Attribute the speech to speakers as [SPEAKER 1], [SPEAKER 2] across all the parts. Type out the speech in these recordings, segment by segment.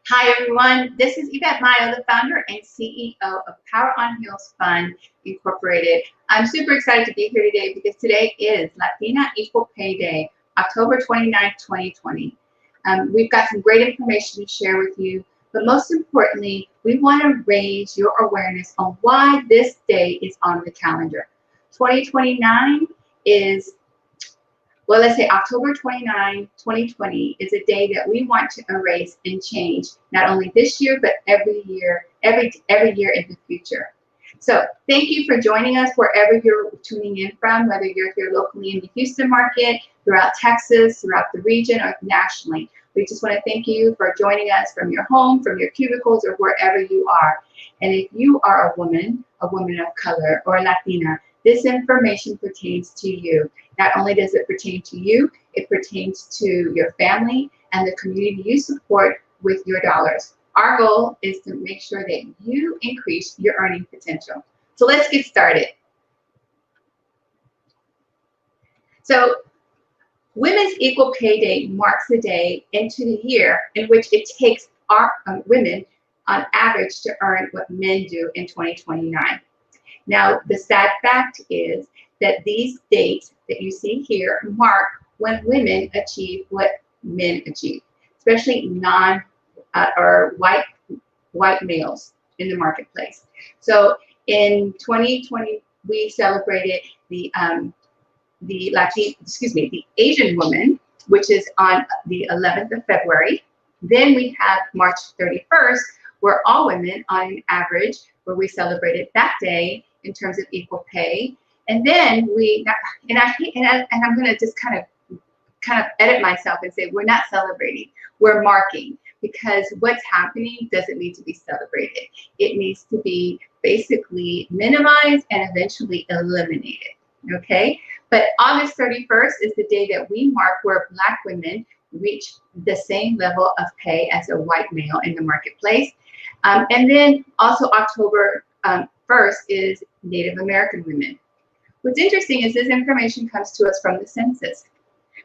[SPEAKER 1] Hi everyone, this is Yvette Mayo, the founder and CEO of Power on Heels Fund Incorporated. I'm super excited to be here today because today is Latina Equal Pay Day, October 29th, 2020. We've got some great information to share with you, but most importantly, we want to raise your awareness on why this day is on the calendar. 2029 is let's say October 29, 2020 is a day that we want to erase and change, not only this year, but every year in the future. So thank you for joining us wherever you're tuning in from, whether you're here locally in the Houston market, throughout Texas, throughout the region, or nationally. We just want to thank you for joining us from your home, from your cubicles, or wherever you are. And if you are a woman of color, or a Latina, this information pertains to you. Not only does it pertain to you, it pertains to your family and the community you support with your dollars. Our goal is to make sure that you increase your earning potential. So let's get started. So Women's Equal Pay Day marks the day into the year in which it takes our women on average to earn what men do in 2029. Now, the sad fact is that these dates that you see here mark when women achieve what men achieve, especially or white males in the marketplace. So in 2020, we celebrated the Asian woman, which is on the 11th of February. Then we have March 31st, where all women on an average, where we celebrated that day in terms of equal pay. And then I'm going to just kind of edit myself and say we're not celebrating, we're marking, because what's happening doesn't need to be celebrated. It needs to be basically minimized and eventually eliminated. Okay, but August 31st is the day that we mark where Black women reach the same level of pay as a white male in the marketplace. And then also October 1st is Native American women. What's interesting is this information comes to us from the census,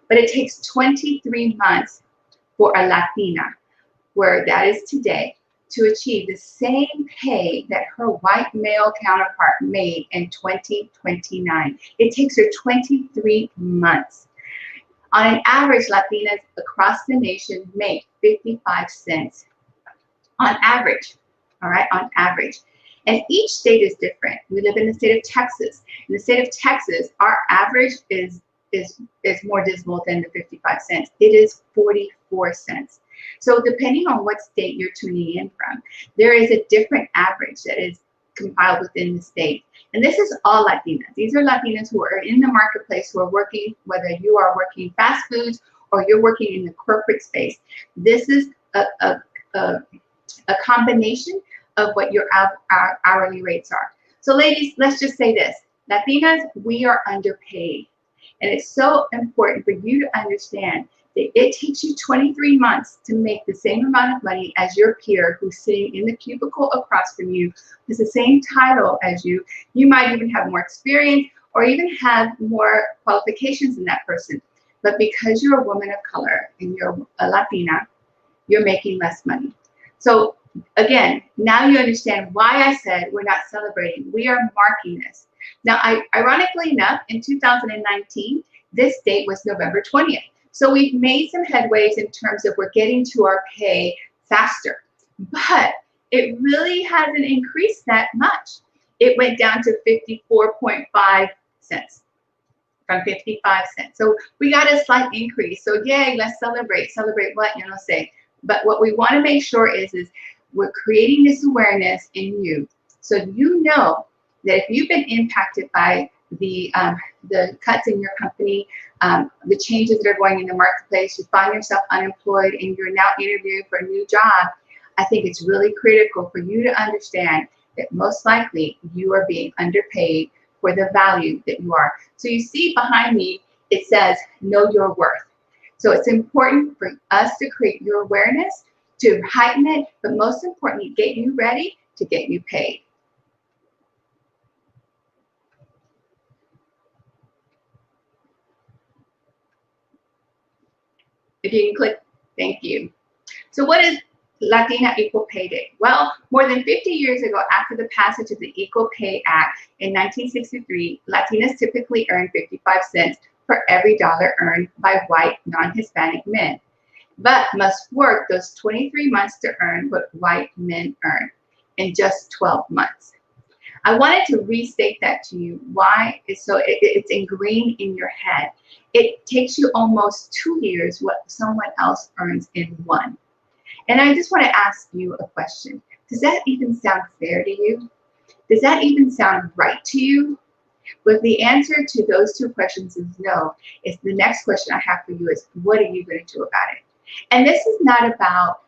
[SPEAKER 1] but it takes 23 months for a Latina, where that is today, to achieve the same pay that her white male counterpart made in 2029. It takes her 23 months. On an average, Latinas across the nation make 55 cents on average, all right, on average. And each state is different. We live in the state of Texas. In the state of Texas, our average is more dismal than the 55 cents. It is 44 cents. So depending on what state you're tuning in from, there is a different average that is compiled within the state. And this is all Latinas. These are Latinas who are in the marketplace, who are working, whether you are working fast foods or you're working in the corporate space. This is a combination of what your hourly rates are. So ladies, let's just say this. Latinas, we are underpaid. And it's so important for you to understand that it takes you 23 months to make the same amount of money as your peer who's sitting in the cubicle across from you, who's the same title as you. You might even have more experience or even have more qualifications than that person. But because you're a woman of color and you're a Latina, you're making less money. So again, now you understand why I said we're not celebrating. We are marking this. Now, ironically enough, in 2019, this date was November 20th. So we've made some headways in terms of we're getting to our pay faster. But it really hasn't increased that much. It went down to 54.5 cents from 55 cents. So we got a slight increase. So yay, let's celebrate. Celebrate what? You know, say. But what we want to make sure is we're creating this awareness in you. So you know that if you've been impacted by the cuts in your company, the changes that are going in the marketplace, you find yourself unemployed and you're now interviewing for a new job, I think it's really critical for you to understand that most likely you are being underpaid for the value that you are. So you see behind me, it says, know your worth. So it's important for us to create your awareness, to heighten it, but most importantly, get you ready to get you paid. If you can click, thank you. So what is Latina Equal Pay Day. Well, more than 50 years ago, after the passage of the Equal Pay Act in 1963, Latinas typically earn 55 cents for every dollar earned by white non-Hispanic men, but must work those 23 months to earn what white men earn in just 12 months. I wanted to restate that to you. Why? It's ingrained in your head. It takes you almost 2 years what someone else earns in 1. And I just want to ask you a question. Does that even sound fair to you? Does that even sound right to you? But if the answer to those 2 questions is no, the next question I have for you is, what are you going to do about it? And this is not about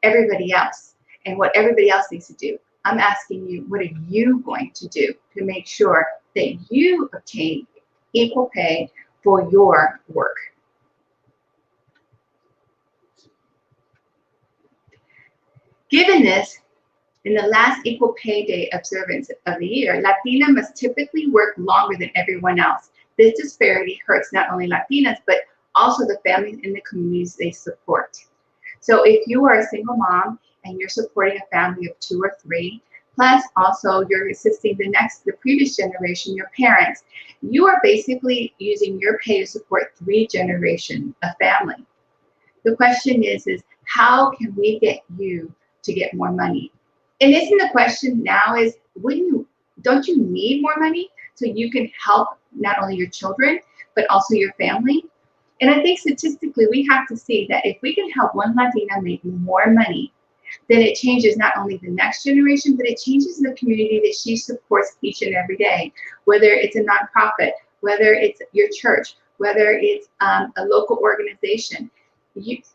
[SPEAKER 1] everybody else and what everybody else needs to do. I'm asking you, what are you going to do to make sure that you obtain equal pay for your work? Given this, in the last Equal Pay Day observance of the year, Latina must typically work longer than everyone else. This disparity hurts not only Latinas, but also the families in the communities they support. So if you are a single mom and you're supporting a family of 2 or 3, plus also you're assisting the previous generation, your parents, you are basically using your pay to support 3 generations of family. The question is how can we get you to get more money? And isn't the question now is, don't you need more money so you can help not only your children, but also your family? And I think statistically, we have to see that if we can help one Latina make more money, then it changes not only the next generation, but it changes the community that she supports each and every day, whether it's a nonprofit, whether it's your church, whether it's a local organization.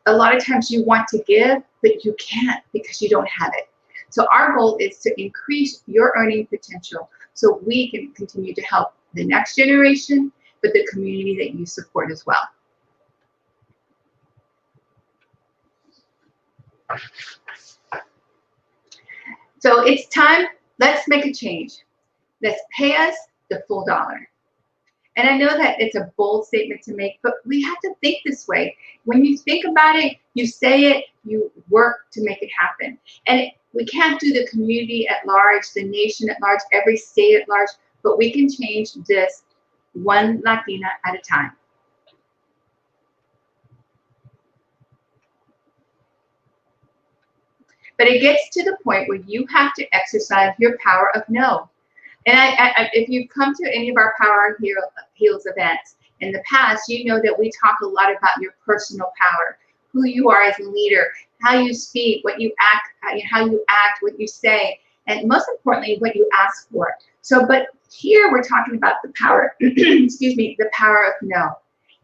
[SPEAKER 1] A lot of times you want to give, but you can't because you don't have it. So our goal is to increase your earning potential so we can continue to help the next generation, but the community that you support as well. So it's time, let's make a change. Let's pay us the full dollar. And I know that it's a bold statement to make, but we have to think this way. When you think about it, you say it, you work to make it happen. And we can't do the community at large, the nation at large, every state at large, but we can change this one Latina at a time. But it gets to the point where you have to exercise your power of no. And if you've come to any of our Power Heals events in the past, you know that we talk a lot about your personal power, who you are as a leader, how you speak, what you act, what you say, and most importantly, what you ask for. So, but here we're talking about the power, excuse me, the power of no.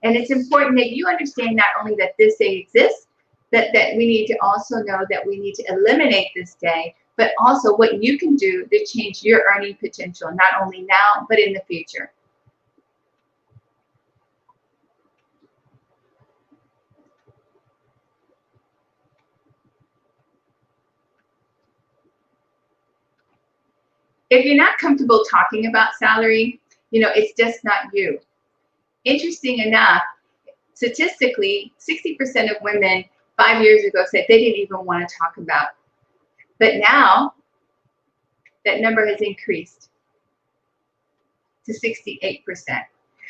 [SPEAKER 1] And it's important that you understand not only that this day exists, that we need to also know that we need to eliminate this day, but also what you can do to change your earning potential, not only now, but in the future. If you're not comfortable talking about salary, it's just not you. Interesting enough, statistically, 60% of women 5 years ago said they didn't even want to talk about. But now, that number has increased to 68%.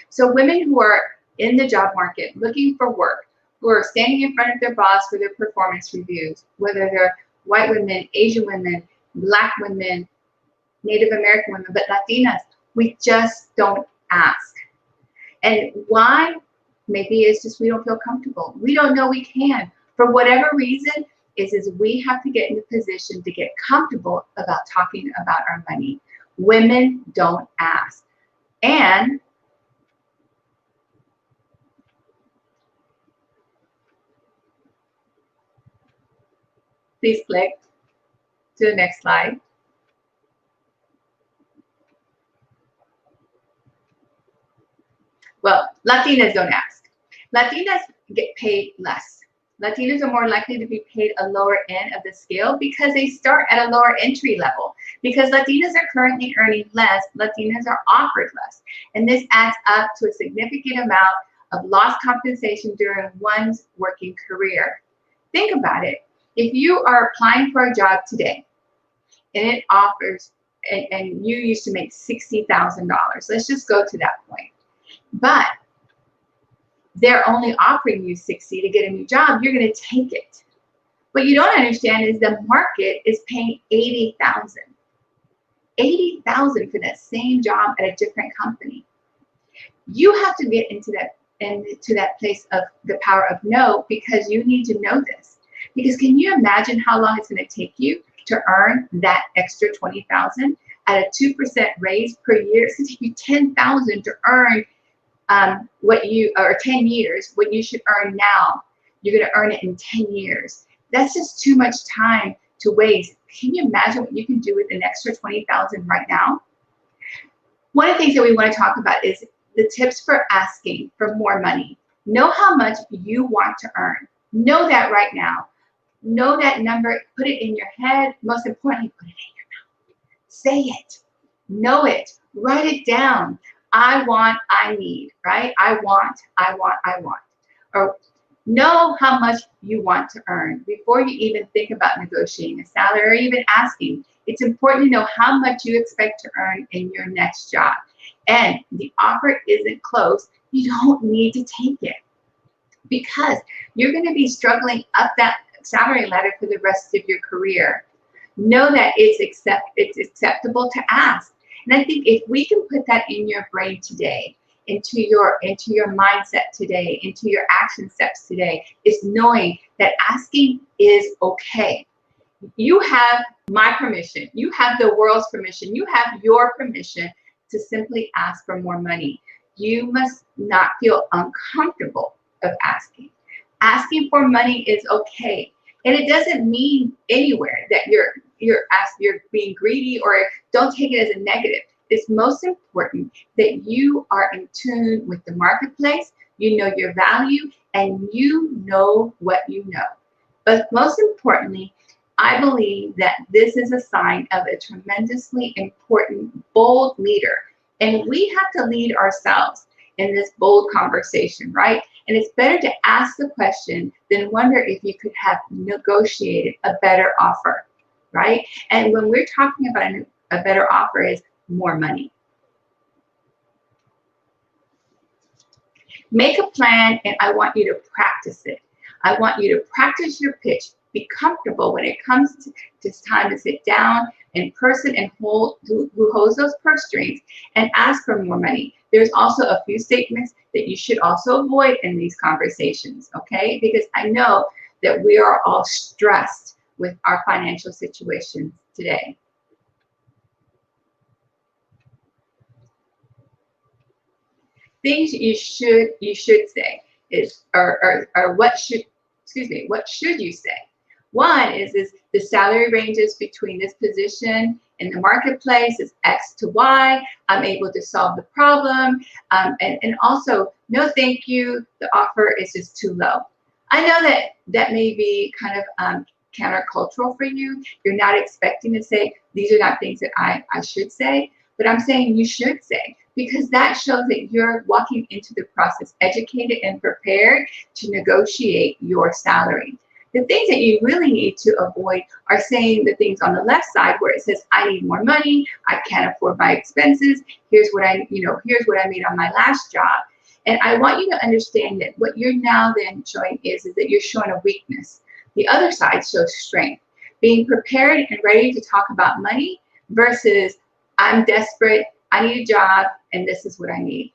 [SPEAKER 1] So women who are in the job market looking for work, who are standing in front of their boss for their performance reviews, whether they're white women, Asian women, Black women, Native American women, but Latinas, we just don't ask. And why? Maybe it's just we don't feel comfortable. We don't know we can. For whatever reason, is we have to get in a position to get comfortable about talking about our money. Women don't ask. And please click to the next slide. Well, Latinas don't ask. Latinas get paid less. Latinas are more likely to be paid a lower end of the scale because they start at a lower entry level. Because Latinas are currently earning less, Latinas are offered less. And this adds up to a significant amount of lost compensation during one's working career. Think about it. If you are applying for a job today and it offers, and you used to make $60,000, let's just go to that point. But they're only offering you 60 to get a new job, you're going to take it. What you don't understand is the market is paying 80,000. 80,000 for that same job at a different company. You have to get into that place of the power of no, because you need to know this. Because can you imagine how long it's going to take you to earn that extra 20,000 at a 2% raise per year? It's going to take you 10,000 to earn or 10 years, what you should earn now. You're going to earn it in 10 years. That's just too much time to waste. Can you imagine what you can do with an extra 20,000 right now? One of the things that we want to talk about is the tips for asking for more money. Know how much you want to earn. Know that right now. Know that number. Put it in your head. Most importantly, put it in your mouth. Say it. Know it. Write it down. I want, I need, right? I want, I want, I want. Or know how much you want to earn before you even think about negotiating a salary or even asking. It's important to know how much you expect to earn in your next job. And the offer isn't close, you don't need to take it, because you're going to be struggling up that salary ladder for the rest of your career. Know that it's acceptable to ask. And I think if we can put that in your brain today, into your mindset today, into your action steps today, is knowing that asking is okay. You have my permission. You have the world's permission. You have your permission to simply ask for more money. You must not feel uncomfortable of asking. Asking for money is okay. And it doesn't mean anywhere that you're being greedy, or don't take it as a negative. It's most important that you are in tune with the marketplace, you know your value, and you know what you know. But most importantly, I believe that this is a sign of a tremendously important, bold leader. And we have to lead ourselves in this bold conversation, right? And it's better to ask the question than wonder if you could have negotiated a better offer, right? And when we're talking about a better offer, is more money. Make a plan, and I want you to practice it. I want you to practice your pitch. Be comfortable when it comes to it's time to sit down in person and who holds those purse strings and ask for more money. There's also a few statements that you should also avoid in these conversations, okay? Because I know that we are all stressed with our financial situations today. Things you should say is, or what should you say? One is the salary ranges between this position in the marketplace is X to Y. I'm able to solve the problem. And also, no thank you, the offer is just too low. I know that may be kind of countercultural for you. You're not expecting to say, these are not things that I should say, but I'm saying you should say, because that shows that you're walking into the process educated and prepared to negotiate your salary. The things that you really need to avoid are saying the things on the left side where it says, I need more money, I can't afford my expenses, here's what I made on my last job. And I want you to understand that what you're now then showing is that you're showing a weakness. The other side shows strength. Being prepared and ready to talk about money versus I'm desperate, I need a job, and this is what I need.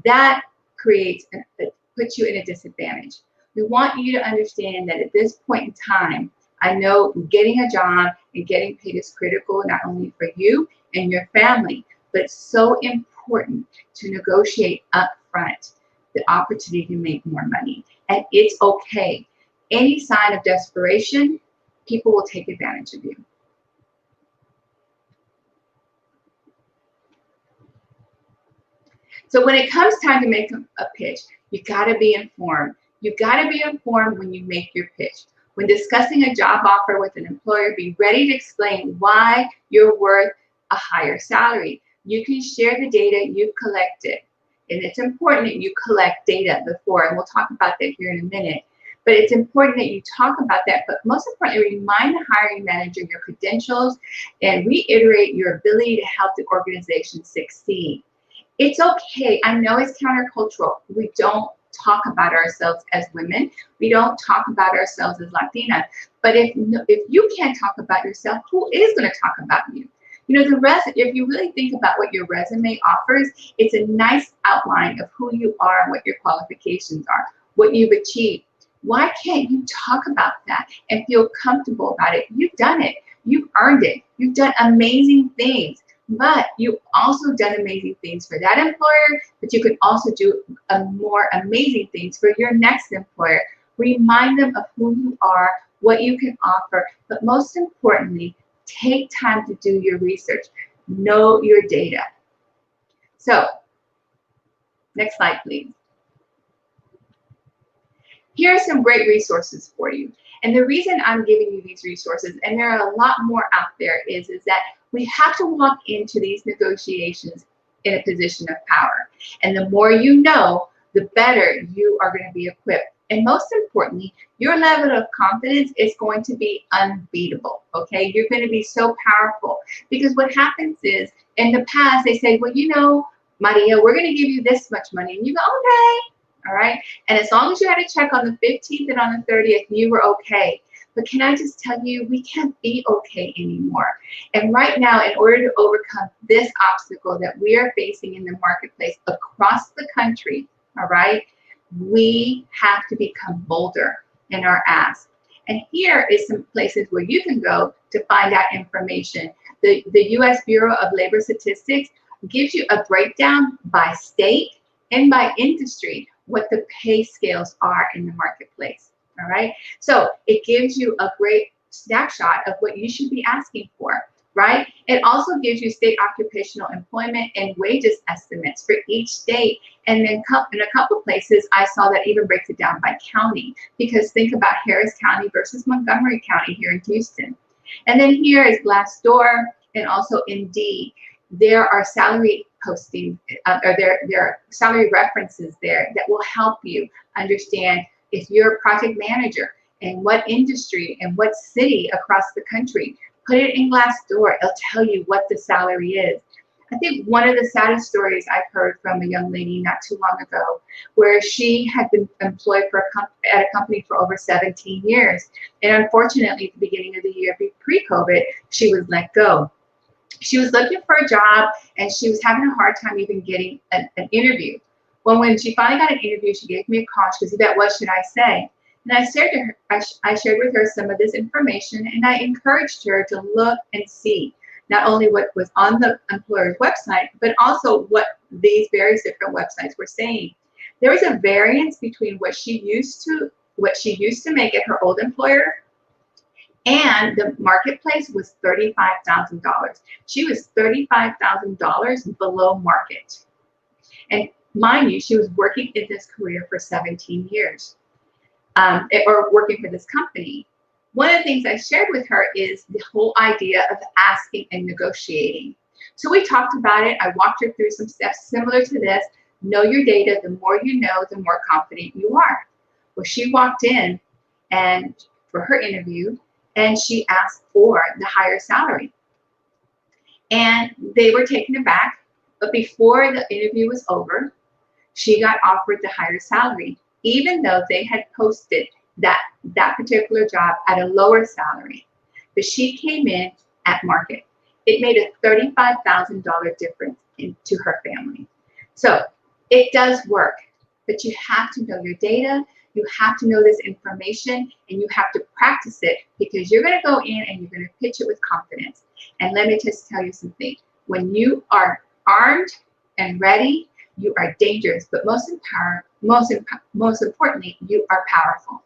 [SPEAKER 1] That puts you in a disadvantage. We want you to understand that at this point in time, I know getting a job and getting paid is critical, not only for you and your family, but it's so important to negotiate up front the opportunity to make more money. And it's okay. Any sign of desperation, people will take advantage of you. So when it comes time to make a pitch, you gotta be informed. You gotta be informed when you make your pitch. When discussing a job offer with an employer, be ready to explain why you're worth a higher salary. You can share the data you've collected. And it's important that you collect data before, and we'll talk about that here in a minute. But it's important that you talk about that. But most importantly, remind the hiring manager your credentials and reiterate your ability to help the organization succeed. It's okay. I know it's countercultural. We don't talk about ourselves as women. We don't talk about ourselves as Latinas. But if you can't talk about yourself, who is going to talk about you? You know, if you really think about what your resume offers, it's a nice outline of who you are and what your qualifications are, what you've achieved. Why can't you talk about that and feel comfortable about it? You've done it. You've earned it. You've done amazing things. But you've also done amazing things for that employer, but you can also do more amazing things for your next employer. Remind them of who you are, what you can offer, but most importantly, take time to do your research. Know your data. So, next slide, please. Here are some great resources for you. And the reason I'm giving you these resources, and there are a lot more out there, is that we have to walk into these negotiations in a position of power. And the more you know, the better you are going to be equipped. And most importantly, your level of confidence is going to be unbeatable, okay? You're going to be so powerful. Because what happens is, in the past, they say, well, you know, Maria, we're going to give you this much money. And you go, okay. All right. And as long as you had a check on the 15th and on the 30th, you were okay. But can I just tell you, we can't be okay anymore. And right now, in order to overcome this obstacle that we are facing in the marketplace across the country, all right, we have to become bolder in our ask. And here is some places where you can go to find out information. The U.S. Bureau of Labor Statistics gives you a breakdown by state and by industry what the pay scales are in the marketplace, all right? So it gives you a great snapshot of what you should be asking for, right? It also gives you state occupational employment and wages estimates for each state. And then in a couple places, I saw that even breaks it down by county, because think about Harris County versus Montgomery County here in Houston. And then here is Glassdoor and also Indeed. There are salary postings, or there are salary references there that will help you understand if you're a project manager and what industry and what city across the country. Put it in Glassdoor. It'll tell you what the salary is. I think one of the saddest stories I've heard from a young lady not too long ago, where she had been employed at a company for over 17 years. And unfortunately, at the beginning of the year, pre-COVID, she was let go. She was looking for a job, and she was having a hard time even getting an interview. Well, when she finally got an interview, she gave me a call. She said, what should I say? And I shared with her some of this information, and I encouraged her to look and see not only what was on the employer's website, but also what these various different websites were saying. There was a variance between what she used to make at her old employer, and the marketplace was $35,000. She was $35,000 below market. And mind you, she was working in this career for 17 years, or working for this company. One of the things I shared with her is the whole idea of asking and negotiating. So we talked about it. I walked her through some steps similar to this. Know your data. The more you know, the more confident you are. Well, she walked in and for her interview, and she asked for the higher salary. And they were taken aback, but before the interview was over, she got offered the higher salary, even though they had posted that particular job at a lower salary. But she came in at market. It made a $35,000 difference to her family. So it does work, but you have to know your data. You have to know this information, and you have to practice it, because you're going to go in and you're going to pitch it with confidence. And let me just tell you something. When you are armed and ready, you are dangerous, but most importantly, you are powerful.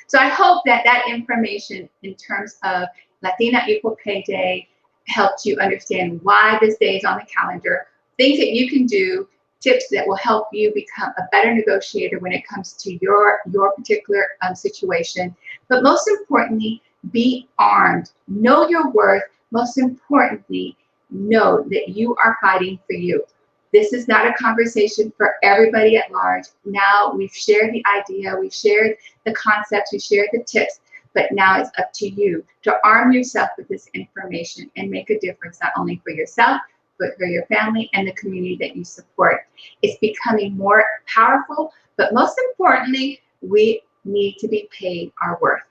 [SPEAKER 1] So I hope that information in terms of Latina Equal Pay Day helped you understand why this day is on the calendar, things that you can do, tips that will help you become a better negotiator when it comes to your particular situation. But most importantly, be armed. Know your worth. Most importantly, know that you are fighting for you. This is not a conversation for everybody at large. Now we've shared the idea, we've shared the concepts, we've shared the tips, but now it's up to you to arm yourself with this information and make a difference, not only for yourself, but for your family and the community that you support. It's becoming more powerful, but most importantly, we need to be paid our worth.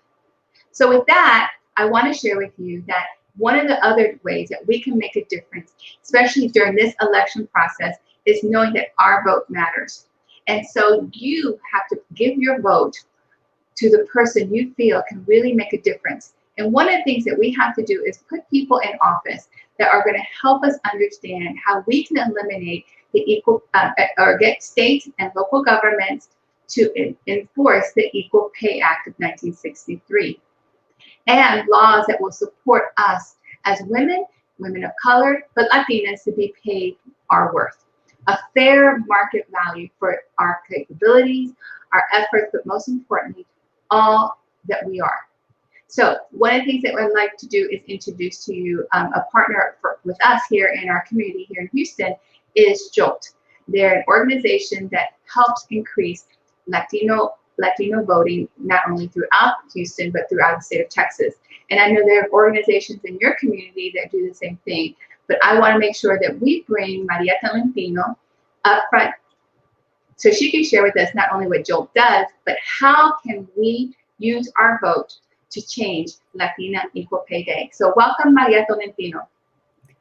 [SPEAKER 1] So with that, I want to share with you that one of the other ways that we can make a difference, especially during this election process, is knowing that our vote matters. And so you have to give your vote to the person you feel can really make a difference. And one of the things that we have to do is put people in office that are going to help us understand how we can eliminate the equal, or get states and local governments to enforce the Equal Pay Act of 1963. And laws that will support us as women, women of color, but Latinas to be paid our worth. A fair market value for our capabilities, our efforts, but most importantly, all that we are. So one of the things that I'd like to do is introduce to you a partner with us here in our community here in Houston is JOLT. They're an organization that helps increase Latino voting, not only throughout Houston, but throughout the state of Texas. And I know there are organizations in your community that do the same thing, but I want to make sure that we bring Maria Tolentino up front so she can share with us not only what JOLT does, but how can we use our vote to change Latina Equal Pay Day. So welcome, Maria Tolentino.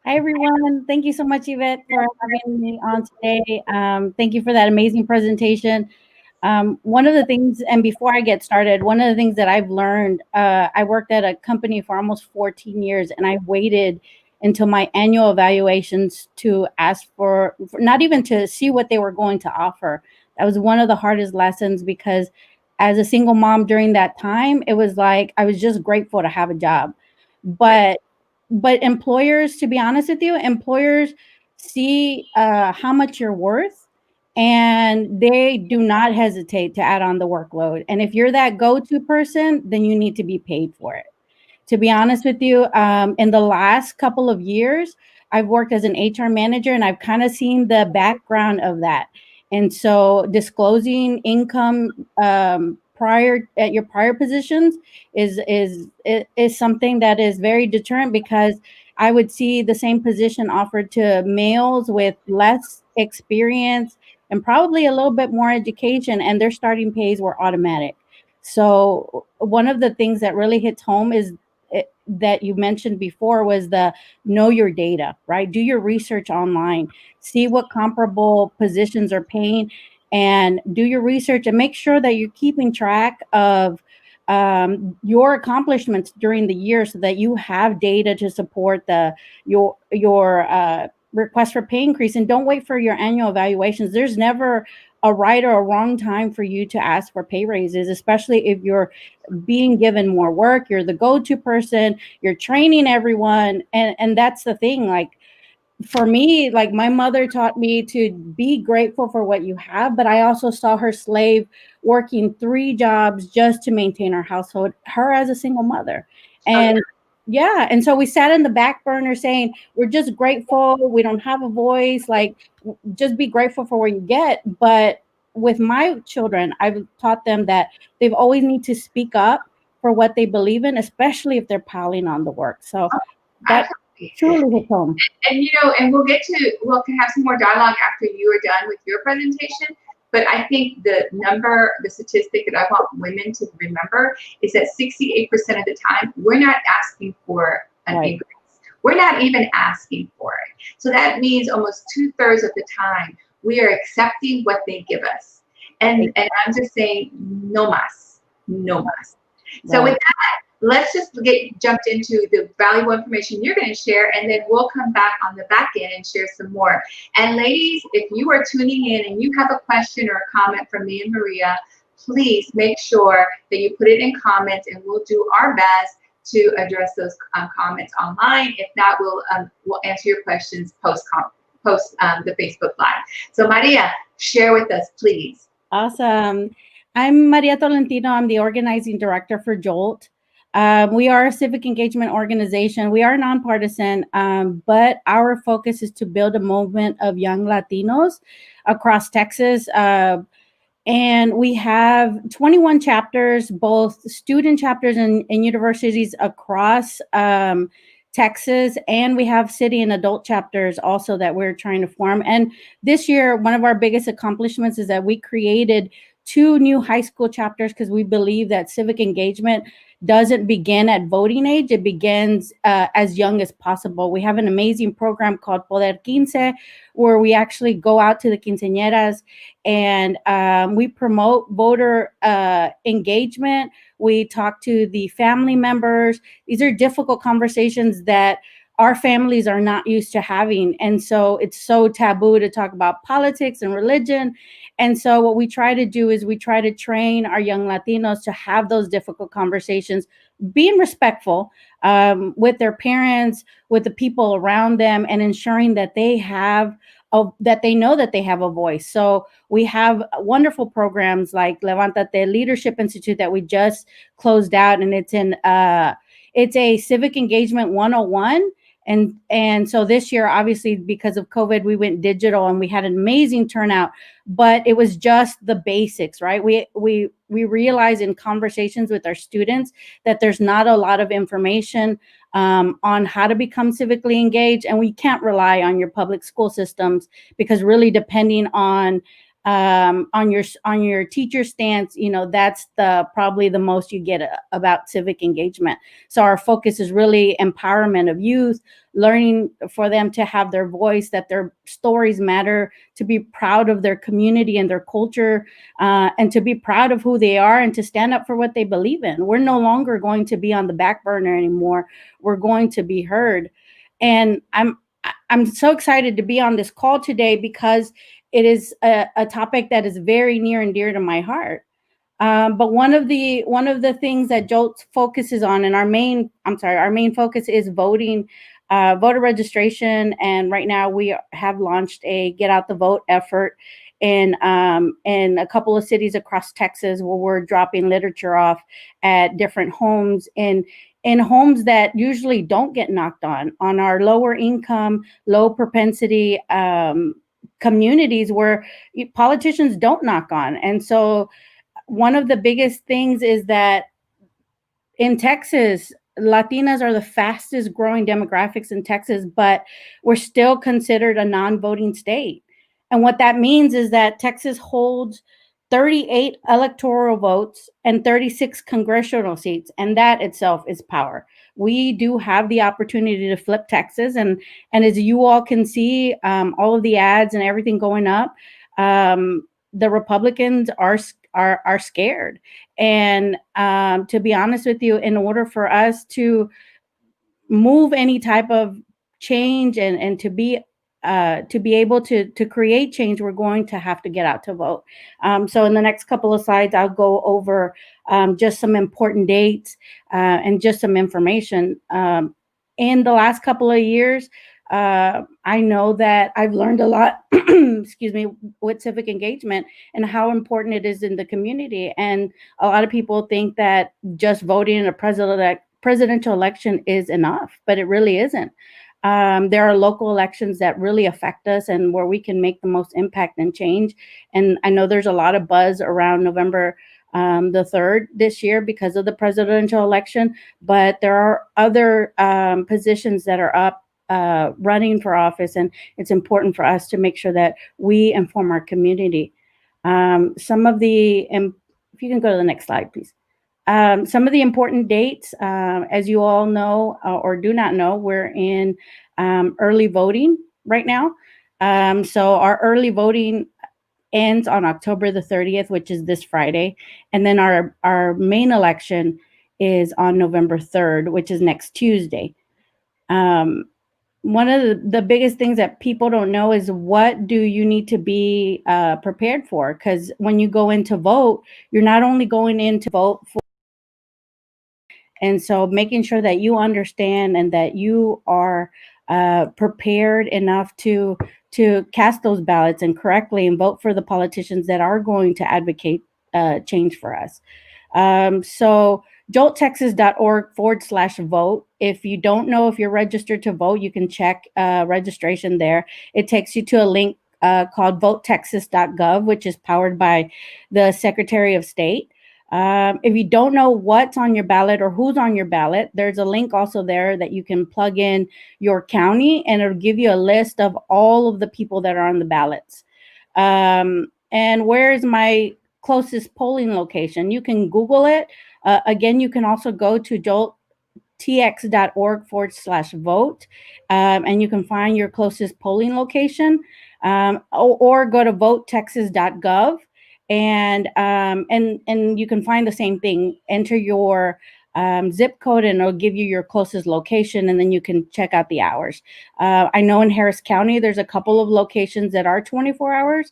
[SPEAKER 2] Hi, everyone. Thank you so much, Yvette, for having me on today. Thank you for that amazing presentation. One of the things, and before I get started, one of the things that I've learned, I worked at a company for almost 14 years, and I waited until my annual evaluations to ask for not even to see what they were going to offer. That was one of the hardest lessons, because as a single mom during that time, it was like I was just grateful to have a job. But employers, to be honest with you, employers see how much you're worth, and they do not hesitate to add on the workload. And if you're that go-to person, then you need to be paid for it. To be honest with you, in the last couple of years, I've worked as an HR manager, and I've kind of seen the background of that. And so disclosing income prior at your prior positions is something that is very deterrent, because I would see the same position offered to males with less experience and probably a little bit more education, and their starting pays were automatic. So one of the things that really hits home is that you mentioned before was the know your data, right? Do your research online, see what comparable positions are paying, and do your research and make sure that you're keeping track of your accomplishments during the year, so that you have data to support your request for pay increase. And don't wait for your annual evaluations. There's never a right or a wrong time for you to ask for pay raises, especially if you're being given more work, you're the go-to person, you're training everyone. And that's the thing, like, for me, like, my mother taught me to be grateful for what you have, but I also saw her slave working 3 jobs just to maintain our household, her as a single mother. And yeah, and so we sat in the back burner saying, we're just grateful, we don't have a voice, like, just be grateful for what you get. But with my children, I've taught them that they've always need to speak up for what they believe in, especially if they're piling on the work. So that truly hits home.
[SPEAKER 1] And and we'll can have some more dialogue after you are done with your presentation. But I think the statistic that I want women to remember is that 68% of the time, we're not asking for an increase. We're not even asking for it. So that means almost 2/3 of the time, we are accepting what they give us. And I'm just saying, no más, no más. So with that, let's just jumped into the valuable information you're going to share, and then we'll come back on the back end and share some more. And ladies, if you are tuning in and you have a question or a comment from me and Maria, please make sure that you put it in comments, and we'll do our best to address those comments online. If not, we'll answer your questions post the Facebook Live. So Maria, share with us, please.
[SPEAKER 2] Awesome. I'm Maria Tolentino. I'm the organizing director for JOLT. We are a civic engagement organization. We are nonpartisan, but our focus is to build a movement of young Latinos across Texas. And we have 21 chapters, both student chapters in universities across Texas, and we have city and adult chapters also that we're trying to form. And this year, one of our biggest accomplishments is that we created 2 new high school chapters, because we believe that civic engagement doesn't begin at voting age. It begins as young as possible. We have an amazing program called Poder 15, where we actually go out to the quinceañeras and we promote voter engagement. We talk to the family members. These are difficult conversations that our families are not used to having. And so it's so taboo to talk about politics and religion. And so what we try to do is we try to train our young Latinos to have those difficult conversations, being respectful with their parents, with the people around them, and ensuring that they have that they know that they have a voice. So we have wonderful programs like Levantate Leadership Institute that we just closed out, and it's a civic engagement 101. And so this year, obviously, because of COVID, we went digital and we had an amazing turnout, but it was just the basics, right? We realize in conversations with our students that there's not a lot of information on how to become civically engaged, and we can't rely on your public school systems, because really depending on your teacher stance, that's probably the most you get about civic engagement. So our focus is really empowerment of youth, learning for them to have their voice, that their stories matter, to be proud of their community and their culture, and to be proud of who they are, and to stand up for what they believe in. We're no longer going to be on the back burner anymore. We're going to be heard. And I'm so excited to be on this call today, because it is a topic that is very near and dear to my heart. But one of the things that JOLT focuses on, and our main focus is voting, voter registration. And right now we have launched a Get Out the Vote effort in a couple of cities across Texas, where we're dropping literature off at different homes in homes that usually don't get knocked on our lower income, low propensity communities where politicians don't knock on. And so one of the biggest things is that in Texas, Latinas are the fastest growing demographics in Texas, but we're still considered a non-voting state. And what that means is that Texas holds 38 electoral votes and 36 congressional seats, and that itself is power. We do have the opportunity to flip Texas, and as you all can see, all of the ads and everything going up, the Republicans are scared. And to be honest with you, in order for us to move any type of change and to be able to create change, we're going to have to get out to vote. So in the next couple of slides, I'll go over just some important dates and just some information. In the last couple of years, I know that I've learned a lot, excuse me, with civic engagement and how important it is in the community. And a lot of people think that just voting in a presidential election is enough, but it really isn't. There are local elections that really affect us and where we can make the most impact and change. And I know there's a lot of buzz around November the 3rd this year because of the presidential election, but there are other positions that are up running for office, and it's important for us to make sure that we inform our community. Some of the, if you can go to the next slide, please. Some of the important dates, as you all know or do not know, we're in early voting right now. So our early voting ends on October the 30th, which is this Friday. And then our main election is on November 3rd, which is next Tuesday. One of the biggest things that people don't know is what do you need to be prepared for? Because when you go in to vote, you're not only going in to vote for, and so making sure that you understand and that you are prepared enough to cast those ballots and correctly and vote for the politicians that are going to advocate change for us. So jolttexas.org/vote. If you don't know if you're registered to vote, you can check registration there. It takes you to a link called votetexas.gov, which is powered by the Secretary of State. If you don't know what's on your ballot or who's on your ballot, there's a link also there that you can plug in your county, and it'll give you a list of all of the people that are on the ballots. And where's my closest polling location? You can Google it. Again, you can also go to jolttx.org/vote, and you can find your closest polling location, or go to votetexas.gov, and you can find the same thing. Enter your zip code, and it'll give you your closest location, and then you can check out the hours. I know in Harris County, there's a couple of locations that are 24 hours.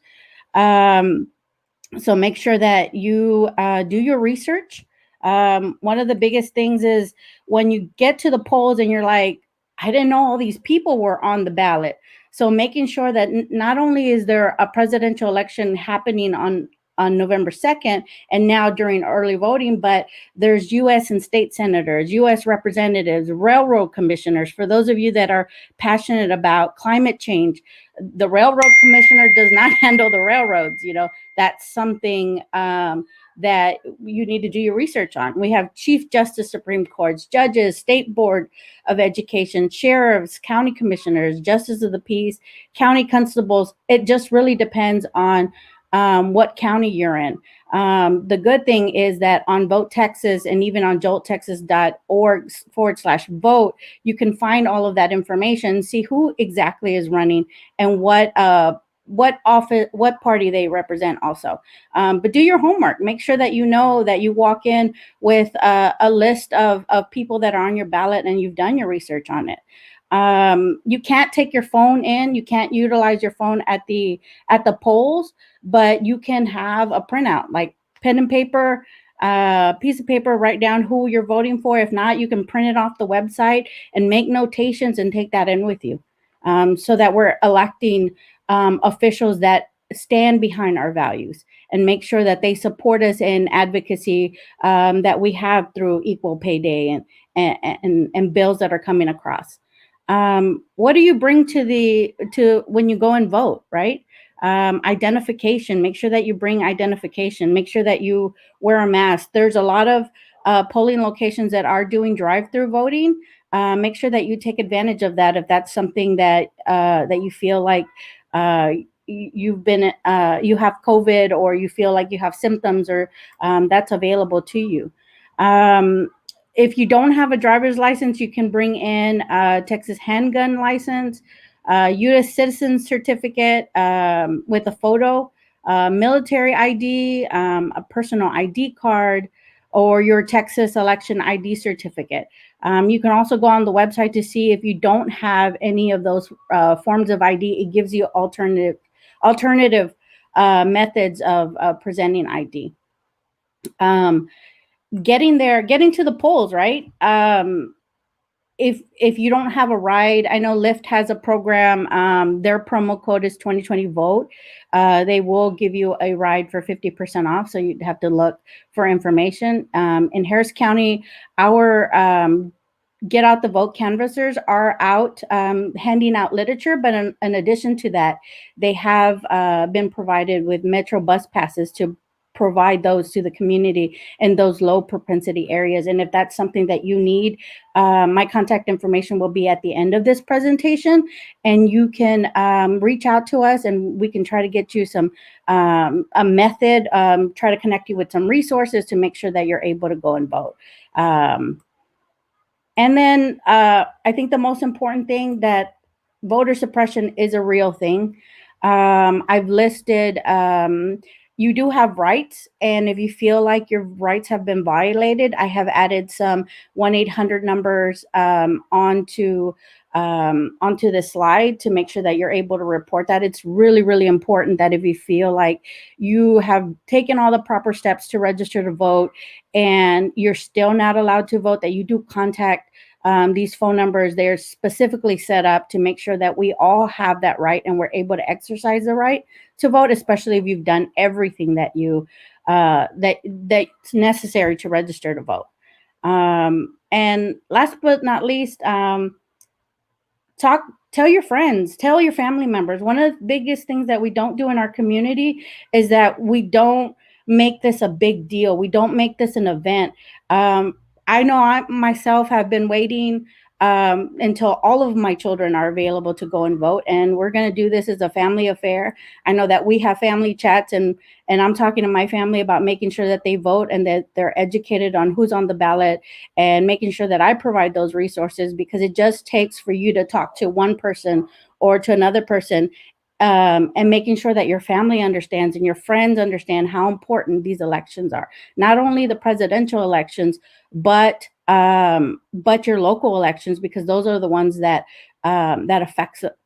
[SPEAKER 2] So make sure that you do your research. One of the biggest things is when you get to the polls and you're like, I didn't know all these people were on the ballot. So making sure that not only is there a presidential election happening on November 2nd, and now during early voting, but there's U.S. and state senators, U.S. representatives, railroad commissioners. For those of you that are passionate about climate change, the railroad commissioner does not handle the railroads. That's something that you need to do your research on. We have Chief Justice Supreme Courts, judges, State Board of Education, sheriffs, county commissioners, justice of the peace, county constables. It just really depends on what county you're in. The good thing is that on Vote Texas and even on jolttexas.org/vote, you can find all of that information, see who exactly is running and what office, what party they represent also. But do your homework. Make sure that you know that you walk in with a list of people that are on your ballot and you've done your research on it. You can't take your phone in. You can't utilize your phone at the polls, but you can have a printout, like pen and paper, piece of paper, write down who you're voting for. If not, you can print it off the website and make notations and take that in with you, so that we're electing officials that stand behind our values and make sure that they support us in advocacy that we have through Equal Pay Day and bills that are coming across. What do you bring to when you go and vote, right? Identification. Make sure that you bring identification. Make sure that you wear a mask. There's a lot of polling locations that are doing drive-through voting. Make sure that you take advantage of that if that's something that you feel like you have COVID, or you feel like you have symptoms, or that's available to you. If you don't have a driver's license, you can bring in a Texas handgun license, U.S. citizen certificate with a photo, military ID, a personal ID card, or your Texas election ID certificate. You can also go on the website to see if you don't have any of those forms of ID. It gives you alternative methods of presenting ID. Getting to the polls, right? If you don't have a ride, I know Lyft has a program. Their promo code is 2020 vote. They will give you a ride for 50% off. So you'd have to look for information. In Harris County, our Get Out the Vote canvassers are out handing out literature, but in addition to that, they have been provided with Metro bus passes to provide those to the community in those low propensity areas. And if that's something that you need, my contact information will be at the end of this presentation, and you can reach out to us and we can try to get you some a method, try to connect you with some resources to make sure that you're able to go and vote. And then I think the most important thing, that voter suppression is a real thing. I've listed, you do have rights, and if you feel like your rights have been violated, I have added some 1-800 numbers onto the slide to make sure that you're able to report that. It's really, really important that if you feel like you have taken all the proper steps to register to vote and you're still not allowed to vote, that you do contact these phone numbers. They're specifically set up to make sure that we all have that right and we're able to exercise the right to vote, especially if you've done everything that that's necessary to register to vote. And last but not least, tell your friends, tell your family members. One of the biggest things that we don't do in our community is that we don't make this a big deal. We don't make this an event. um, I know I myself have been waiting until all of my children are available to go and vote, and we're going to do this as a family affair. I know that we have family chats, and I'm talking to my family about making sure that they vote and that they're educated on who's on the ballot, and making sure that I provide those resources, because it just takes for you to talk to one person or to another person, and making sure that your family understands and your friends understand how important these elections are. Not only the presidential elections, but your local elections, because those are the ones that that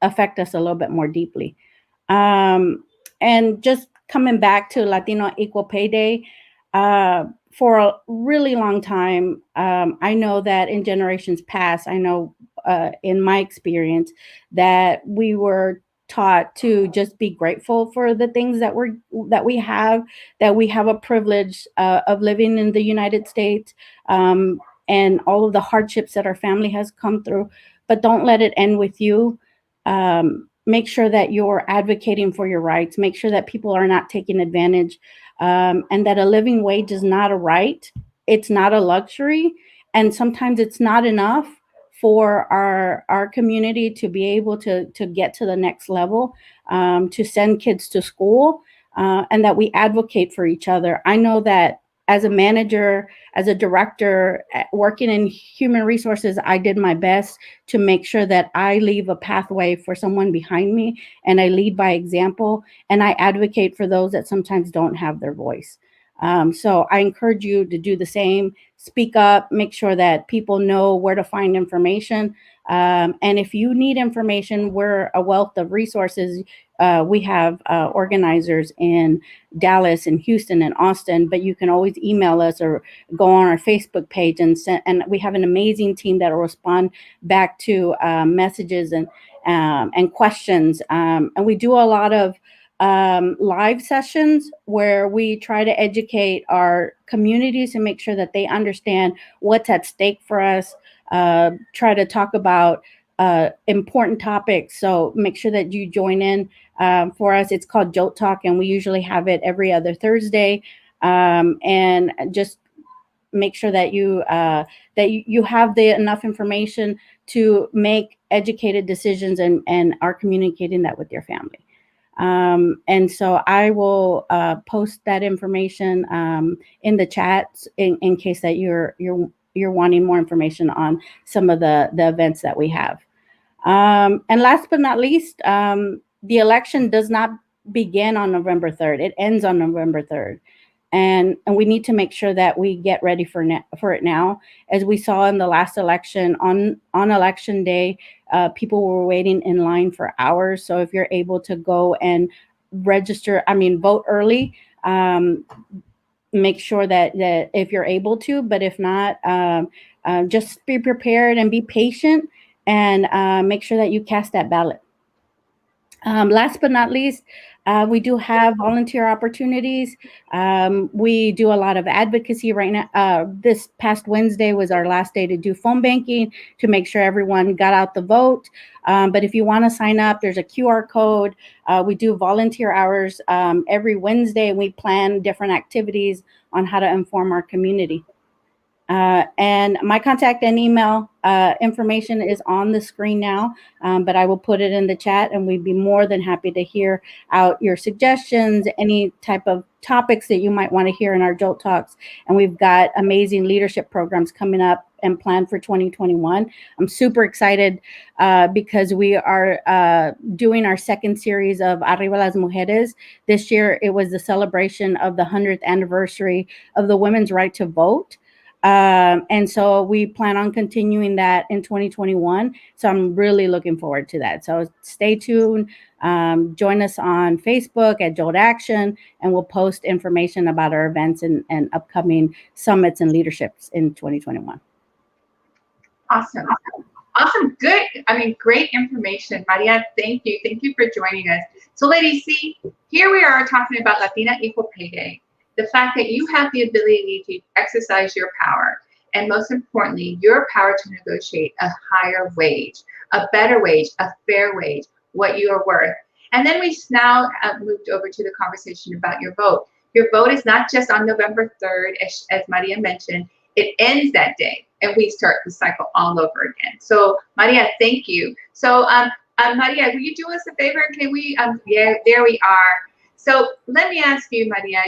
[SPEAKER 2] affect us a little bit more deeply. Um, and just coming back to Latino Equal Pay Day, for a really long time, I know that in generations past, I know in my experience that we were taught to just be grateful for the things that we have a privilege of living in the United States, and all of the hardships that our family has come through. But don't let it end with you. Make sure that you're advocating for your rights. Make sure that people are not taking advantage, and that a living wage is not a right. It's not a luxury, and sometimes it's not enough for our community to be able to get to the next level, to send kids to school, and that we advocate for each other. I know that as a manager, as a director, working in human resources, I did my best to make sure that I leave a pathway for someone behind me, and I lead by example, and I advocate for those that sometimes don't have their voice. So I encourage you to do the same. Speak up, make sure that people know where to find information. And if you need information, we're a wealth of resources. We have organizers in Dallas and Houston and Austin, but you can always email us or go on our Facebook page and we have an amazing team that will respond back to messages and questions. And we do a lot of live sessions where we try to educate our communities and make sure that they understand what's at stake for us. Try to talk about important topics. So make sure that you join in. For us, it's called JOLT Talk, and we usually have it every other Thursday. And just make sure that you have the enough information to make educated decisions, and are communicating that with your family. And so I will post that information in the chat in case that you're wanting more information on some of the events that we have. And last but not least, the election does not begin on November 3rd. It ends on November 3rd. And we need to make sure that we get ready for it now. As we saw in the last election, on election day, people were waiting in line for hours. So if you're able to go and vote early, make sure that if you're able to, but if not, just be prepared and be patient, and make sure that you cast that ballot. Last but not least, we do have volunteer opportunities. We do a lot of advocacy right now. This past Wednesday was our last day to do phone banking to make sure everyone got out the vote. But if you want to sign up, there's a QR code. We do volunteer hours every Wednesday, and we plan different activities on how to inform our community. And my contact and email information is on the screen now, but I will put it in the chat, and we'd be more than happy to hear out your suggestions, any type of topics that you might want to hear in our JOLT Talks. And we've got amazing leadership programs coming up and planned for 2021. I'm super excited because we are doing our second series of Arriba las Mujeres. This year, it was the celebration of the 100th anniversary of the women's right to vote. And so we plan on continuing that in 2021. So I'm really looking forward to that. So stay tuned. Join us on Facebook at JOLT Action, and we'll post information about our events and upcoming summits and leaderships in 2021.
[SPEAKER 1] Awesome. Awesome. Good. Great information. Maria, thank you. Thank you for joining us. So ladies, see, here we are talking about Latina Equal Pay Day. The fact that you have the ability to exercise your power. and most importantly, your power to negotiate a higher wage, a better wage, a fair wage, what you are worth. And then we now have moved over to the conversation about your vote. Your vote is not just on November 3rd, as Maria mentioned. It ends that day, and we start the cycle all over again. So, Maria, thank you. So, Maria, will you do us a favor? Can we, yeah, there we are. So let me ask you, Maria,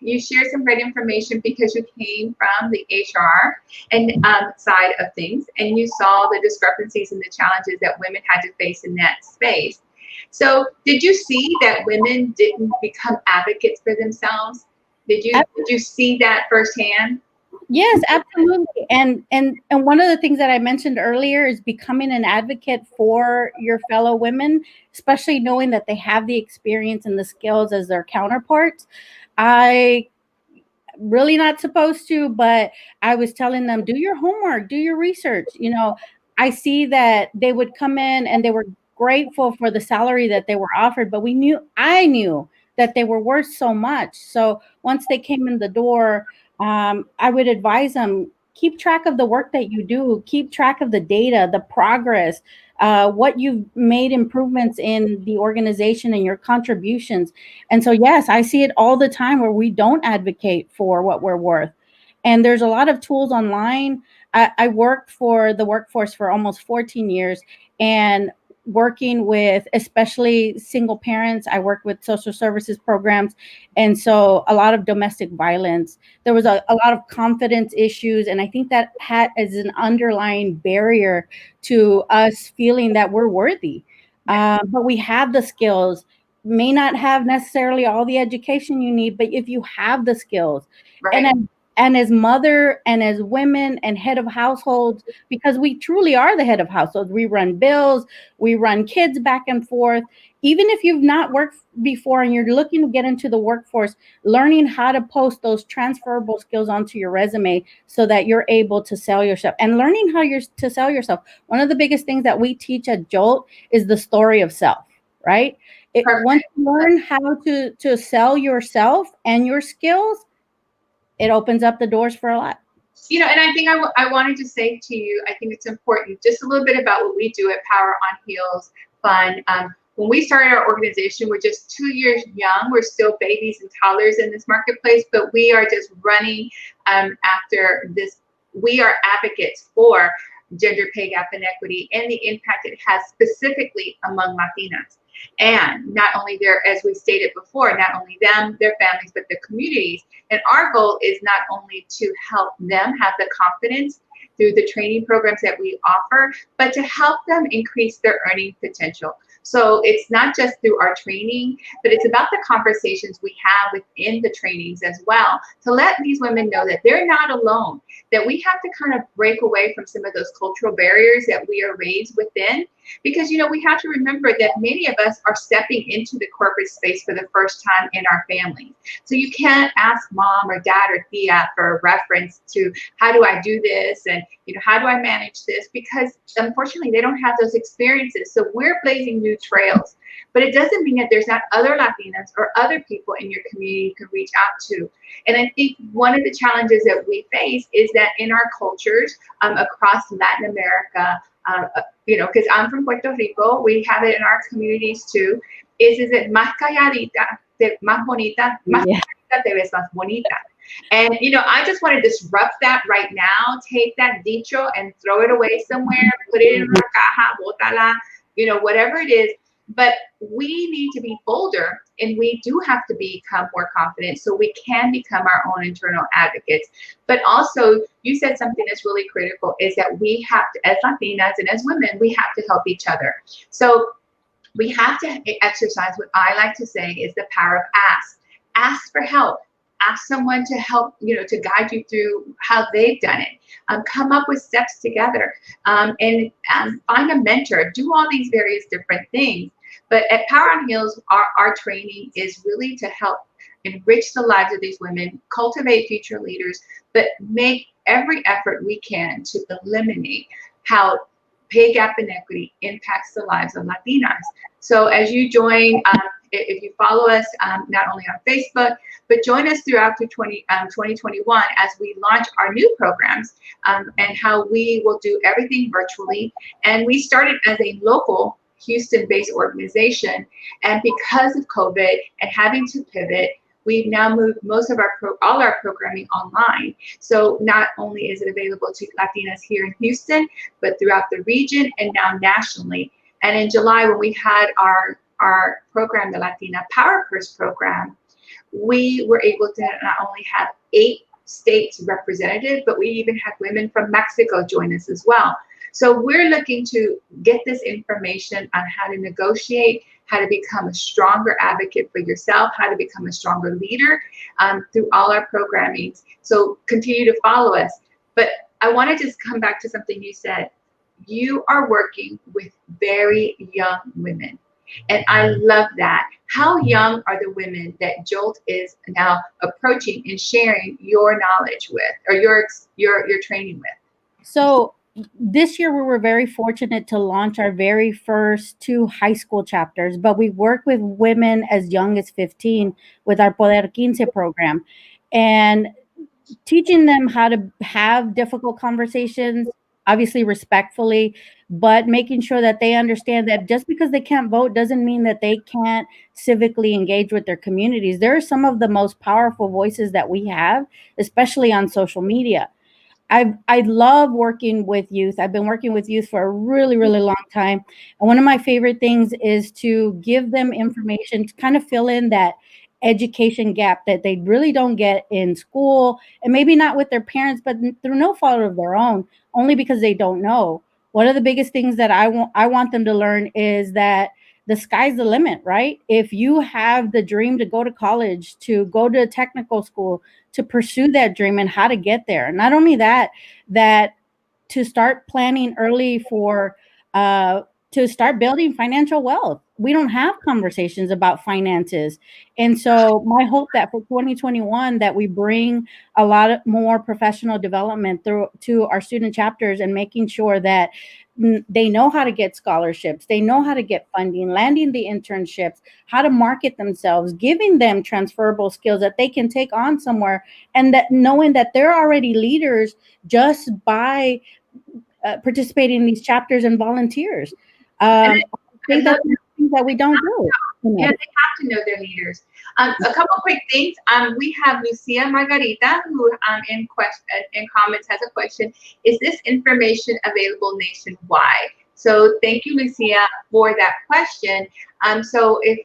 [SPEAKER 1] you shared some great information because you came from the HR and side of things, and you saw the discrepancies and the challenges that women had to face in that space. So did you see that women didn't become advocates for themselves? Did you see that firsthand?
[SPEAKER 2] Yes, absolutely. And one of the things that I mentioned earlier is becoming an advocate for your fellow women, especially knowing that they have the experience and the skills as their counterparts. I really not supposed to, but I was telling them, do your homework, do your research. You know, I see that they would come in and they were grateful for the salary that they were offered, but I knew that they were worth so much. So once they came in the door, I would advise them, keep track of the work that you do, keep track of the data, the progress, what you've made improvements in the organization and your contributions. And so, yes, I see it all the time where we don't advocate for what we're worth. And there's a lot of tools online. I worked for the workforce for almost 14 years, and working with especially single parents, I worked with social services programs. And so a lot of domestic violence, there was a lot of confidence issues. And I think that as an underlying barrier to us feeling that we're worthy. But we have the skills, may not have necessarily all the education you need, but if you have the skills,
[SPEAKER 1] Right.
[SPEAKER 2] And as mother and as women and head of households, because we truly are the head of households, we run bills, we run kids back and forth. Even if you've not worked before and you're looking to get into the workforce, learning how to post those transferable skills onto your resume so that you're able to sell yourself, and learning how you're to sell yourself. One of the biggest things that we teach at JOLT is the story of self, right? Once you learn how to sell yourself and your skills, it opens up the doors for a lot.
[SPEAKER 1] You know, and I think I wanted to say to you, I think it's important, just a little bit about what we do at Power on Heels Fund. When we started our organization, we're just 2 years young. We're still babies and toddlers in this marketplace, but we are just running after this. We are advocates for gender pay gap inequity and the impact it has specifically among Latinas. And not only there, as we stated before, not only them, their families, but the communities. And our goal is not only to help them have the confidence through the training programs that we offer, but to help them increase their earning potential. So it's not just through our training, but it's about the conversations we have within the trainings as well, to let these women know that they're not alone, that we have to kind of break away from some of those cultural barriers that we are raised within. Because, you know, we have to remember that many of us are stepping into the corporate space for the first time in our family. So you can't ask mom or dad or tia for a reference to how do I do this and, you know, how do I manage this? Because unfortunately, they don't have those experiences. So we're blazing new trails. But it doesn't mean that there's not other Latinas or other people in your community you can reach out to. And I think one of the challenges that we face is that in our cultures across Latin America, you know, because I'm from Puerto Rico, we have it in our communities too, is it más calladita, más bonita, más calladita te ves más bonita. And, you know, I just want to disrupt that right now, take that dicho and throw it away somewhere, put it in una caja, bótala, you know, whatever it is. But we need to be bolder, and we do have to become more confident so we can become our own internal advocates. But also, you said something that's really critical, is that we have to, as Latinas and as women, we have to help each other. So we have to exercise what I like to say is the power of ask. Ask for help. Ask someone to help, you know, to guide you through how they've done it. Come up with steps together, and find a mentor. Do all these various different things. But at Power on Heels, our training is really to help enrich the lives of these women, cultivate future leaders, but make every effort we can to eliminate how pay gap inequity impacts the lives of Latinas. So as you join if you follow us, not only on Facebook, but join us throughout 2021 as we launch our new programs, and how we will do everything virtually. And we started as a local Houston-based organization, and because of COVID and having to pivot, we've now moved most of all our programming online. So not only is it available to Latinas here in Houston, but throughout the region and now nationally. And in July, when we had our program, the Latina Power Purse program, we were able to not only have 8 states represented, but we even had women from Mexico join us as well. So we're looking to get this information on how to negotiate, how to become a stronger advocate for yourself, how to become a stronger leader through all our programming. So continue to follow us. But I want to just come back to something you said. You are working with very young women. And I love that. How young are the women that JOLT is now approaching and sharing your knowledge with, or your training with?
[SPEAKER 2] So this year we were very fortunate to launch our very first 2 high school chapters, but we work with women as young as 15 with our Poder 15 program, and teaching them how to have difficult conversations, obviously respectfully, but making sure that they understand that just because they can't vote doesn't mean that they can't civically engage with their communities. There are some of the most powerful voices that we have, especially on social media. I love working with youth. I've been working with youth for a really, really long time. And one of my favorite things is to give them information to kind of fill in that education gap that they really don't get in school, and maybe not with their parents, but through no fault of their own, only because they don't know. One of the biggest things that I want them to learn is that the sky's the limit, right? If you have the dream to go to college, to go to technical school, to pursue that dream and how to get there. Not only that, that to start planning early for to start building financial wealth. We don't have conversations about finances. And so my hope that for 2021 that we bring a lot more professional development through to our student chapters, and making sure that they know how to get scholarships, they know how to get funding, landing the internships, how to market themselves, giving them transferable skills that they can take on somewhere, and that knowing that they're already leaders just by participating in these chapters and volunteers. I think that's things that we don't do.
[SPEAKER 1] Yeah, they have to know their leaders. A couple quick things. We have Lucia Margarita, who in comments has a question. Is this information available nationwide? So thank you, Lucia, for that question. So if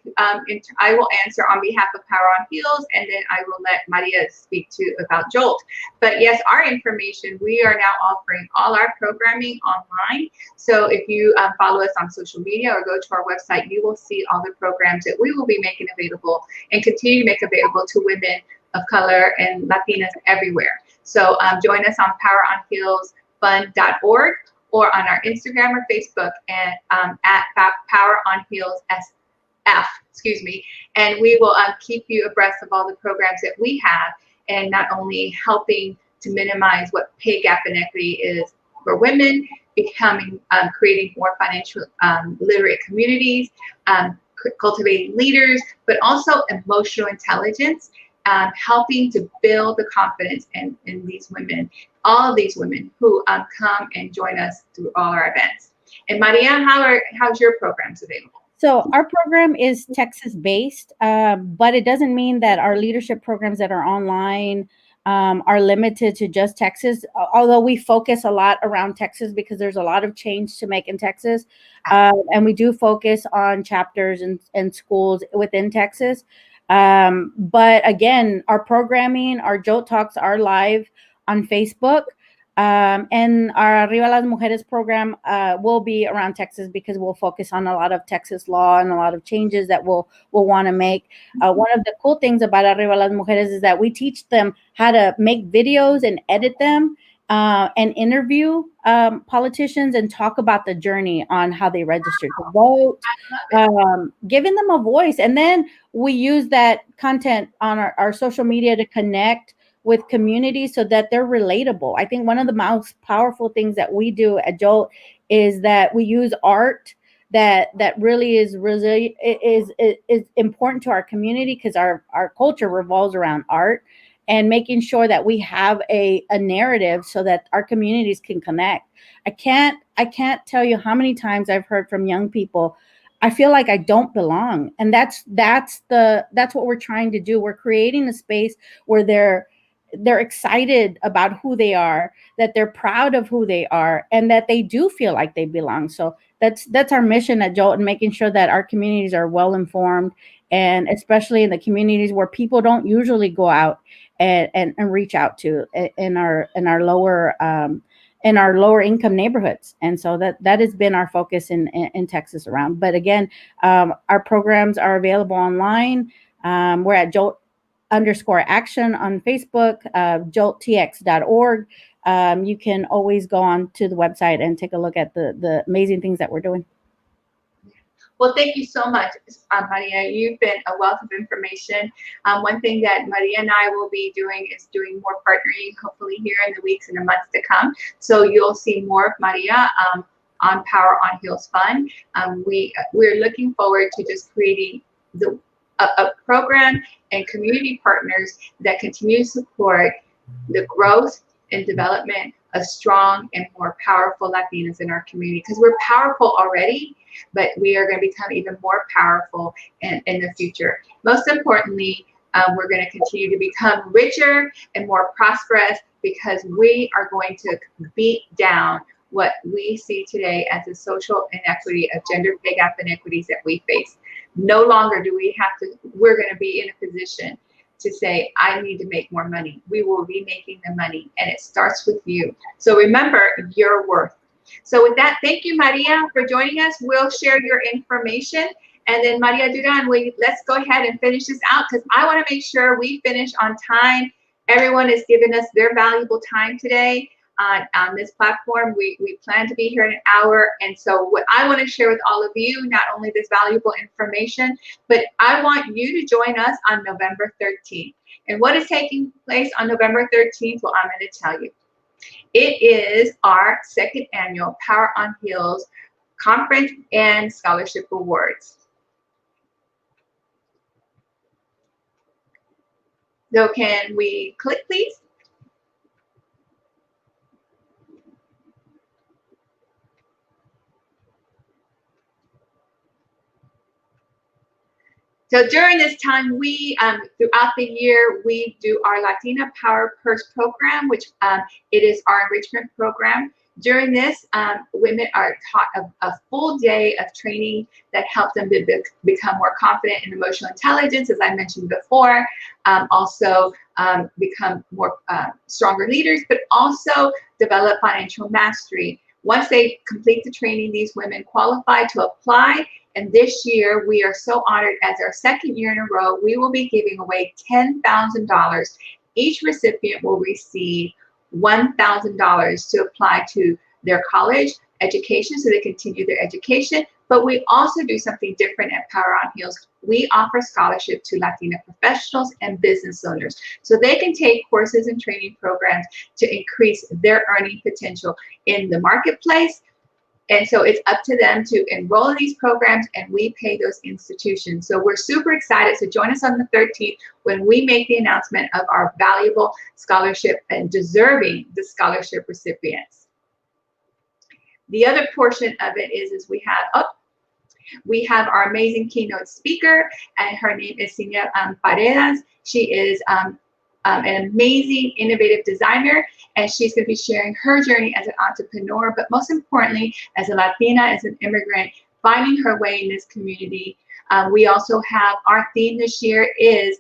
[SPEAKER 1] I will answer on behalf of Power on Heels, and then I will let Maria speak about JOLT. But yes, our information, we are now offering all our programming online. So if you follow us on social media or go to our website, you will see all the programs that we will be making available and continue to make available to women of color and Latinas everywhere. So join us on poweronheelsfund.org, or on our Instagram or Facebook, and at Power on Heels SF, and we will keep you abreast of all the programs that we have, and not only helping to minimize what pay gap inequity is for women, creating more financial literate communities, cultivating leaders, but also emotional intelligence, helping to build the confidence in these women, all of these women who come and join us through all our events. And Maria, how's your programs available?
[SPEAKER 2] So our program is Texas-based, but it doesn't mean that our leadership programs that are online are limited to just Texas, although we focus a lot around Texas because there's a lot of change to make in Texas. And we do focus on chapters and schools within Texas. But again, our programming, our JOLT Talks are live on Facebook. And our Arriba las Mujeres program will be around Texas because we'll focus on a lot of Texas law and a lot of changes that we'll want to make. One of the cool things about Arriba las Mujeres is that we teach them how to make videos and edit them and interview politicians and talk about the journey on how they registered to vote, giving them a voice. And then we use that content on our social media to connect with communities so that they're relatable. I think one of the most powerful things that we do at JOLT is that we use art that really is important to our community, because our culture revolves around art, and making sure that we have a narrative so that our communities can connect. I can't tell you how many times I've heard from young people, I feel like I don't belong. And that's what we're trying to do. We're creating a space where they're excited about who they are, that they're proud of who they are, and that they do feel like they belong. So that's our mission at JOLT, and making sure that our communities are well informed, and especially in the communities where people don't usually go out and reach out to, in our lower income neighborhoods. And so that has been our focus in Texas around. But again, our programs are available online. We're at JOLT_action on Facebook, jolttx.org. You can always go on to the website and take a look at the amazing things that we're doing.
[SPEAKER 1] Well, thank you so much, Maria. You've been a wealth of information. One thing that Maria and I will be doing is doing more partnering, hopefully here in the weeks and the months to come. So you'll see more of Maria on Power on Heels Fund. We're looking forward to just creating a program and community partners that continue to support the growth and development of strong and more powerful Latinas in our community, because we're powerful already, but we are going to become even more powerful in the future. Most importantly, we're going to continue to become richer and more prosperous, because we are going to beat down what we see today as a social inequity of gender pay gap inequities that we face. No longer do we have to, we're going to be in a position to say, I need to make more money. We will be making the money, and it starts with you. So remember your worth. So with that, thank you, Maria, for joining us. We'll share your information. And then Maria Duran, let's go ahead and finish this out, because I want to make sure we finish on time. Everyone has given us their valuable time today on this platform. We plan to be here in an hour. And so what I want to share with all of you, not only this valuable information, but I want you to join us on November 13th. And what is taking place on November 13th? Well, I'm going to tell you. It is our second annual Power on Heels Conference and Scholarship Awards. So can we click, please? So during this time, we, throughout the year, we do our Latina Power Purse program, which it is our enrichment program. During this, women are taught a full day of training that helps them to become more confident in emotional intelligence, as I mentioned before, also become more stronger leaders, but also develop financial mastery. Once they complete the training, these women qualify to apply. And this year, we are so honored, as our second year in a row, we will be giving away $10,000. Each recipient will receive $1,000 to apply to their college education, so they continue their education. But we also do something different at Power on Heels. We offer scholarship to Latina professionals and business owners, so they can take courses and training programs to increase their earning potential in the marketplace. And so it's up to them to enroll in these programs, and we pay those institutions. So we're super excited. So join us on the 13th when we make the announcement of our valuable scholarship and deserving the scholarship recipients. The other portion of it is we have our amazing keynote speaker, and her name is Sina Paredes. She is an amazing, innovative designer, and she's going to be sharing her journey as an entrepreneur, but most importantly, as a Latina, as an immigrant, finding her way in this community. We also have, our theme this year is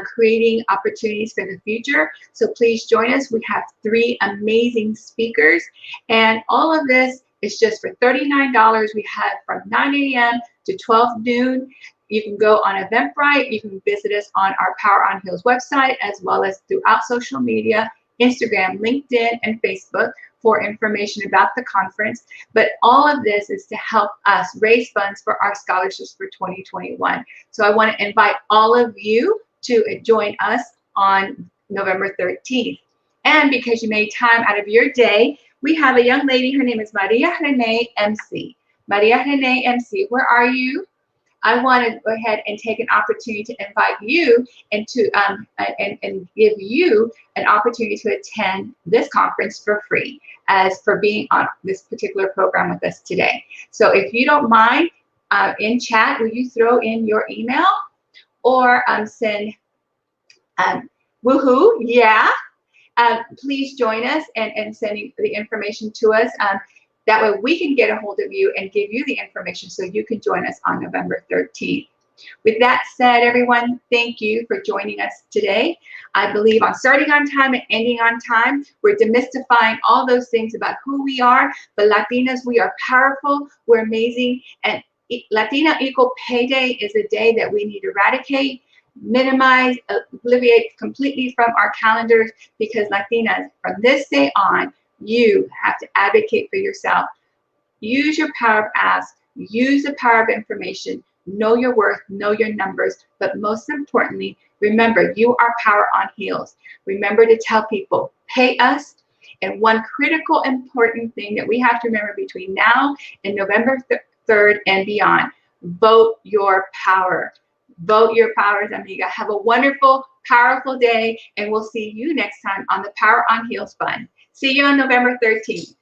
[SPEAKER 1] creating opportunities for the future. So please join us. We have 3 amazing speakers, and all of this is just for $39. We have from 9 a.m. to 12 noon. You can go on Eventbrite. You can visit us on our Power on Heels website, as well as throughout social media, Instagram, LinkedIn, and Facebook, for information about the conference. But all of this is to help us raise funds for our scholarships for 2021. So I want to invite all of you to join us on November 13th. And because you made time out of your day, we have a young lady. Her name is Maria Renee MC. Maria Renee MC, where are you? I want to go ahead and take an opportunity to invite you and to and give you an opportunity to attend this conference for free, as for being on this particular program with us today. So if you don't mind, in chat, will you throw in your email or send woohoo, yeah. Please join us and sending the information to us. That way we can get a hold of you and give you the information so you can join us on November 13th. With that said, everyone, thank you for joining us today. I believe on starting on time and ending on time. We're demystifying all those things about who we are. But Latinas, we are powerful, we're amazing, and Latina Equal Pay Day is a day that we need to eradicate, minimize, alleviate completely from our calendars, because Latinas, from this day on, you have to advocate for yourself. Use your power of ask, use the power of information, know your worth, know your numbers, but most importantly, remember, you are power on heels. Remember to tell people, pay us. And one critical important thing that we have to remember between now and November 3rd and beyond, vote your power. Vote your powers, amiga. Have a wonderful, powerful day, and we'll see you next time on the Power on Heels Fund. See you on November 13th.